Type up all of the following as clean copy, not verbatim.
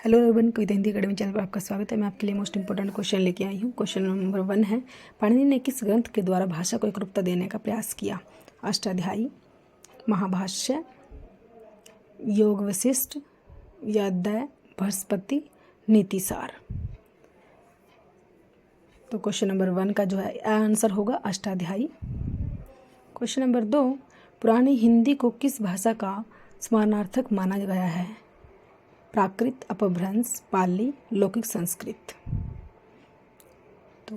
Hello everyone, कविता Hindi academy channel पर आपका स्वागत है। मैं आपके लिए मोस्ट इंपोर्टेंट क्वेश्चन लेके आई हूँ। क्वेश्चन नंबर 1 है, पाणिनि ने किस ग्रंथ के द्वारा भाषा को एकरूपता देने का प्रयास किया? अष्टाध्यायी, महाभाष्य, योग वशिष्ठ या अद्वैय बृहस्पति नीतिसार। तो क्वेश्चन नंबर 1 का जो है आंसर होगा अष्टाध्यायी। क्वेश्चन नंबर 2, पुरानी हिंदी को किस भाषा का समानार्थक माना गया है? प्राकृत, अपभ्रंश, पाली, लौकिक, संस्कृत। तो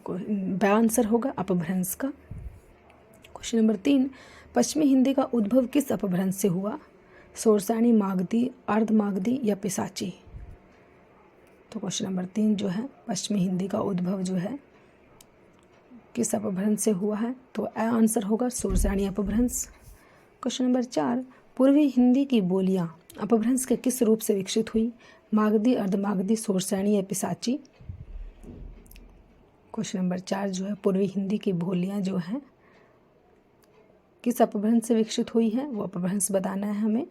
आंसर होगा अपभ्रंश का। क्वेश्चन नंबर 3, पश्चिमी हिंदी का उद्भव किस अपभ्रंश से हुआ? सोरसानी, मागधी, अर्धमागधी या पिशाची। तो क्वेश्चन नंबर 3 जो है पश्चिमी हिंदी का उद्भव जो है किस अपभ्रंश से हुआ है? तो आंसर होगा सोरसानी अपभ्रंश। क्वेश्चन नंबर 4, पूर्वी हिंदी की बोलियां अपभ्रंश के किस रूप से विकसित हुई? मागधी, अर्धमागधी, सोरसानी या पिशाची। क्वेश्चन नंबर 4 जो है पूर्वी हिंदी की बोलियां जो हैं किस अपभ्रंश से विकसित हुई है, वो अपभ्रंश बताना है हमें।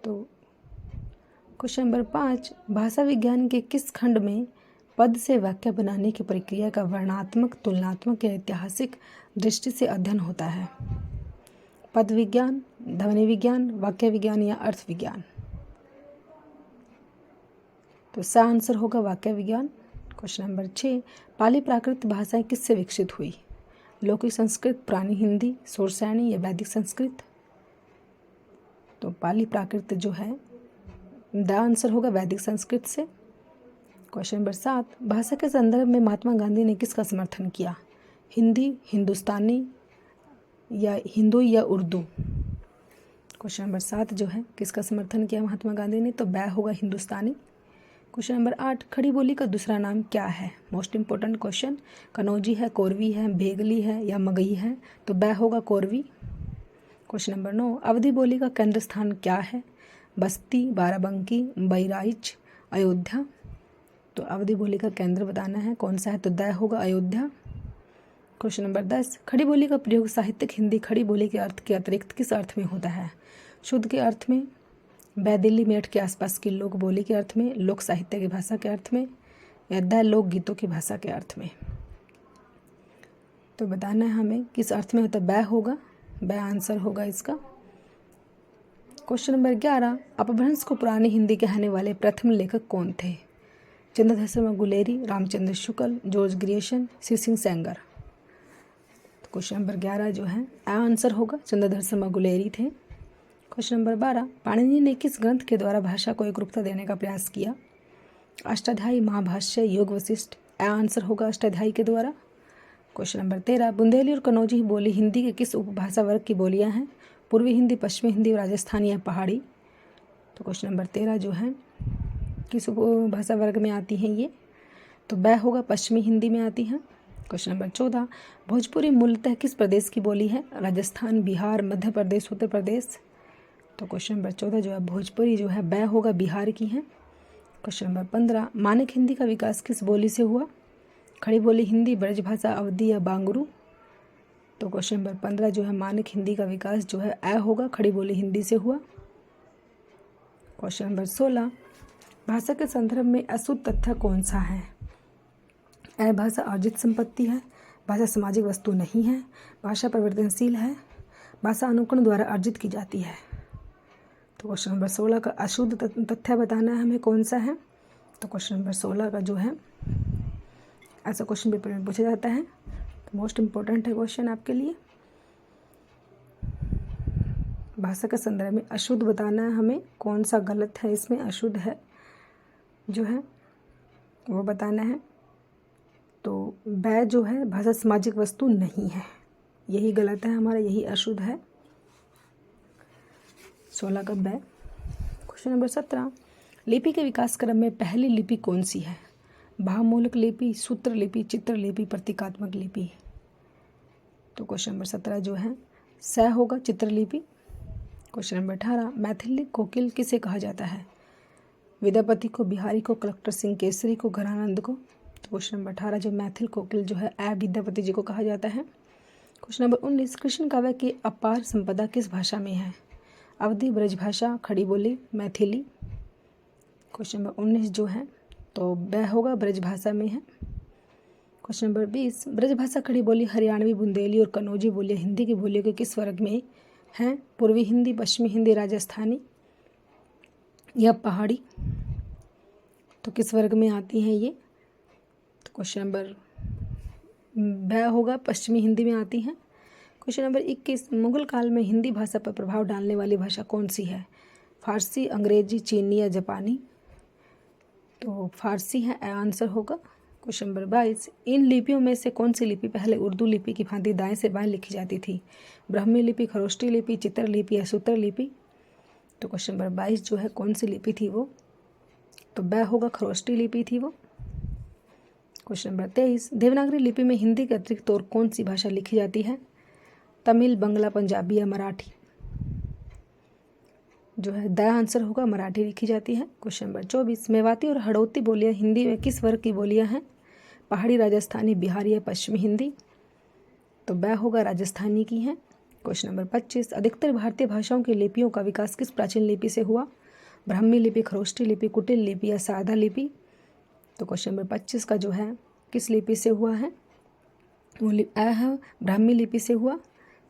तो क्वेश्चन नंबर 5, भाषा विज्ञान के किस खंड में पद से वाक्य बनाने की प्रक्रिया का वर्णनात्मक, तुलनात्मक या ऐतिहासिक दृष्टि से अध्ययन होता है? पद विज्ञान, ध्वनि विज्ञान, वाक्य विज्ञान या अर्थ विज्ञान। तो इसका आंसर होगा वाक्य विज्ञान। क्वेश्चन नंबर 6, पाली प्राकृत भाषाएं किससे विकसित हुई? लौकिक संस्कृत, पुरानी हिंदी, सोरसानी या वैदिक संस्कृत। तो पाली प्राकृत जो है द आंसर होगा वैदिक संस्कृत से। क्वेश्चन नंबर 7, भाषा के संदर्भ में महात्मा गांधी ने किसका समर्थन किया? हिंदी, हिंदुस्तानी या हिंदू या उर्दू। क्वेश्चन नंबर 7 जो है किसका समर्थन किया महात्मा गांधी ने? तो बै होगा हिंदुस्तानी। क्वेश्चन नंबर 8, खड़ी बोली का दूसरा नाम क्या है? Most important question. कनौजी है, कोरवी है, भेगली है या मगही है। तो बै होगा कोरवी। क्वेश्चन नंबर 9, अवधी बोली का केंद्र स्थान क्या है? बस्ती, बाराबंकी, बहराइच, अयोध्या। तो अवधी बोली का केंद्र बताना है कौन सा है? तो दै होगा अयोध्या। क्वेश्चन नंबर 10, खड़ी बोली का प्रयोग साहित्यिक हिंदी खड़ी बोली के अर्थ के अतिरिक्त किस अर्थ में होता है? शुद्ध के अर्थ में, बैदिली मेठ के आसपास की लोक बोली के अर्थ में, लोक साहित्य की भाषा के अर्थ में या द लोक गीतों की भाषा के अर्थ में। तो बताना है हमें किस अर्थ में होता है? बै होगा, बै आंसर होगा इसका। क्वेश्चन नंबर 11, अपभ्रंश को पुरानी हिंदी कहने वाले प्रथम लेखक कौन थे? Chandradhar Sharma Guleri, Ramchandra Shukla, George Grierson, Shiv Singh Sengar. तो क्वेश्चन नंबर 11 जो है आंसर होगा चंद्रधर शर्मा गुलेरी थे। क्वेश्चन नंबर 12, पाणिनि ने किस ग्रंथ के द्वारा भाषा को एकरूपता देने का प्रयास किया? अष्टाध्यायी, महाभाष्य, योग वशिष्ठ। आंसर होगा अष्टाध्यायी के द्वारा। क्वेश्चन नंबर 13, बुंदेली और कनौजी बोली हिंदी के किस उपभाषा वर्ग की बोलियां हैं? पूर्वी हिंदी, पश्चिमी हिंदी, राजस्थानी या पहाड़ी। तो क्वेश्चन नंबर 13 जो है किस उपभाषा वर्ग में आती हैं ये? तो बै होगा पश्चिमी हिंदी में आती हैं। क्वेश्चन नंबर 14, भोजपुरी मूलतः किस प्रदेश की बोली है? राजस्थान, बिहार, मध्य प्रदेश, उत्तर प्रदेश। तो क्वेश्चन नंबर 14 जो है भोजपुरी जो है बै होगा बिहार की है। क्वेश्चन नंबर 15, मानक हिंदी का विकास किस बोली से हुआ? खड़ी बोली हिंदी, ब्रजभाषा, अवधी या बांगरू। तो क्वेश्चन नंबर 15 जो है मानक हिंदी का विकास जो है ऐ होगा खड़ी बोली हिंदी से हुआ। क्वेश्चन नंबर 16, भाषा के संदर्भ में अशुद्ध तथ्य कौन सा है? ऐ भाषा अर्जित संपत्ति है, भाषा सामाजिक वस्तु नहीं है, भाषा परिवर्तनशील है, भाषा अनुकरण द्वारा अर्जित की जाती है। तो क्वेश्चन नंबर 16 का अशुद्ध तथ्य बताना है हमें कौन सा है? तो क्वेश्चन नंबर 16 का जो है ऐसा क्वेश्चन पेपर में पूछा जाता है, तो मोस्ट इम्पोर्टेंट है क्वेश्चन आपके लिए। भाषा के संदर्भ में अशुद्ध बताना है हमें कौन सा गलत है, इसमें अशुद्ध है जो है वो बताना है। तो बै जो है भाषा सामाजिक वस्तु नहीं है, यही गलत है हमारा, यही अशुद्ध है 16 का बै। क्वेश्चन नंबर 17, लिपि के विकास क्रम में पहली लिपि कौन सी है? भावमूलक लिपि, सूत्र लिपि, चित्र लिपि, प्रतीकात्मक लिपि। तो क्वेश्चन नंबर 17 जो है स होगा चित्रलिपि। क्वेश्चन नंबर 18, मैथिली कोकिल किसे कहा जाता है? विद्यापति को, बिहारी को, कलेक्टर सिंह केसरी को, घरानंद को। तो क्वेश्चन नंबर 18 जो मैथिल कोकिल जो है ऐ विद्यापति जी को कहा जाता है। क्वेश्चन नंबर 19, कृष्ण काव्य की अपार संपदा किस भाषा में है? अवधी, ब्रजभाषा, खड़ी बोली, मैथिली। क्वेश्चन नंबर 19 जो है तो ब होगा ब्रज भाषा में है। क्वेश्चन नंबर 20, ब्रज भाषा खड़ी बोली हरियाणवी, बुंदेली और कन्नौजी बोलियाँ हिंदी की बोलियों के किस वर्ग में हैं? पूर्वी हिंदी, पश्चिमी हिंदी, राजस्थानी या पहाड़ी? तो किस वर्ग में आती हैं ये? तो क्वेश्चन नंबर ब होगा पश्चिमी हिंदी में आती हैं। क्वेश्चन नंबर 21, मुगल काल में हिंदी भाषा पर प्रभाव डालने वाली भाषा कौन सी है? फारसी, अंग्रेजी, चीनी या जापानी? तो फारसी है आंसर होगा। क्वेश्चन नंबर 22, इन लिपियों में से कौन सी लिपि पहले उर्दू लिपि की भांति दाएं से बाएं लिखी जाती थी? ब्राह्मी लिपि, खरोष्टी लिपि, चित्र लिपि या सूत्र लिपि? तो क्वेश्चन नंबर 22 जो है कौन सी लिपि थी वो? तो ब होगा खरोष्टी लिपि थी वो। क्वेश्चन नंबर 23, देवनागरी लिपि में हिंदी के अतिरिक्त और कौन सी भाषा लिखी जाती है? तमिल, बंगला, पंजाबी या मराठी? जो है द आंसर होगा, मराठी लिखी जाती है। क्वेश्चन नंबर 24, मेवाती और हड़ौती बोलियां हिंदी में किस वर्ग की बोलियां हैं? पहाड़ी, राजस्थानी, बिहारी या पश्चिमी हिंदी? तो ब होगा राजस्थानी की है। क्वेश्चन नंबर 25, अधिकतर भारतीय भाषाओं की लिपियों का विकास किस प्राचीन लिपि से हुआ? ब्राह्मी लिपि, खरोष्टी लिपि, कुटिल लिपि या सारदा लिपि? तो क्वेश्चन नंबर 25 का जो है किस लिपि से हुआ है? वो है ब्राह्मी लिपि से हुआ।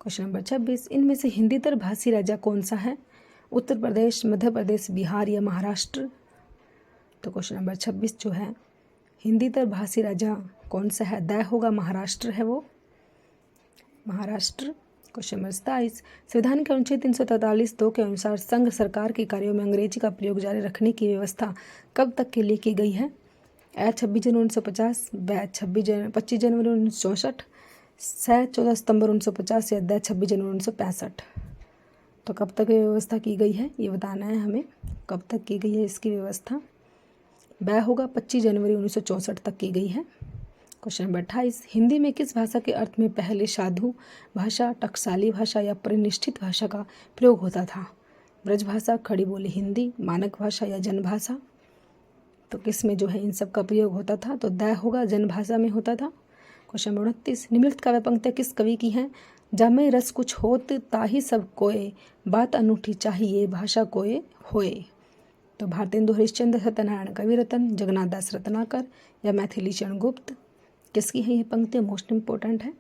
क्वेश्चन नंबर 26, इनमें से हिंदीतर भाषी राज्य कौन सा है? उत्तर प्रदेश, मध्य प्रदेश, बिहार या महाराष्ट्र? तो क्वेश्चन नंबर 26 जो है हिंदीतर भाषी राज्य कौन सा है? द होगा, महाराष्ट्र है वो, महाराष्ट्र। क्वेश्चन नंबर 27, संविधान के अनुच्छेद 343(2) के अनुसार संघ सरकार के कार्यों में अंग्रेजी का प्रयोग जारी रखने की व्यवस्था कब तक के लिए की गई है? 26 जनवरी 1950, ब 25 जनवरी 1964, 14 सितंबर 1950 या द 26 जनवरी 1965? तो कब तक व्यवस्था की गई है ये बताना है हमें, कब तक की गई है इसकी व्यवस्था? ब होगा 25 जनवरी 1964 तक की गई है। क्वेश्चन नंबर 28, हिंदी में किस भाषा के अर्थ में पहले साधु भाषा, टकसाली भाषा या परिनिष्ठित भाषा का प्रयोग होता था? ब्रज भाषा, खड़ी बोली हिंदी, मानक भाषा या जनभाषा? तो किस में जो है इन सब का प्रयोग होता था? तो द होगा, जनभाषा में होता था। क्वेश्चन नंबर 29, निम्नलिखित काव्य पंक्तियाँ किस कवि की हैं? जामे रस कुछ होत ताही सब कोय, बात अनूठी चाहिए भाषा कोय होए? तो भारतेंदु हरिश्चंद्र, सत्यनारायण कविरत्न, जगन्नाथ दास रत्नाकर या मैथिली चरण गुप्त? किसकी है ये पंक्तियाँ? मोस्ट इम्पोर्टेंट है।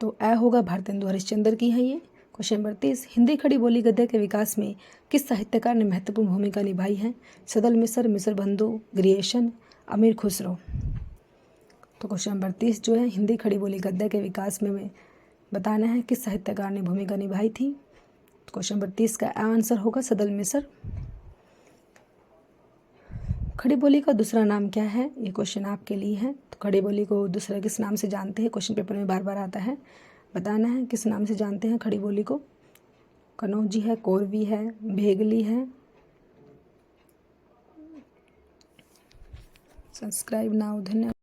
तो ए होगा, भारतेंदु हरिश्चंद्र की है ये। क्वेश्चन नंबर 30, हिंदी खड़ी बोली गद्य के विकास में किस साहित्यकार ने महत्वपूर्ण भूमिका निभाई है? सदल मिसर, मिसर बंधु, ग्रिएशन, अमीर खुसरो? तो क्वेश्चन नंबर 30 जो है हिंदी खड़ी बोली गद्य के विकास में बताना है किस साहित्यकार ने भूमिका निभाई थी। तो क्वेश्चन नंबर 30 का आंसर होगा सदल मिसर। खड़ी बोली का दूसरा नाम क्या है? ये क्वेश्चन आपके लिए है। तो खड़ी बोली को दूसरा किस नाम से जानते हैं? क्वेश्चन पेपर में बार बार आता है, बताना है किस नाम से जानते हैं खड़ी बोली को। कनौजी है, कोरवी है, भेगली है। सब्सक्राइब नाउ, धन्यवाद।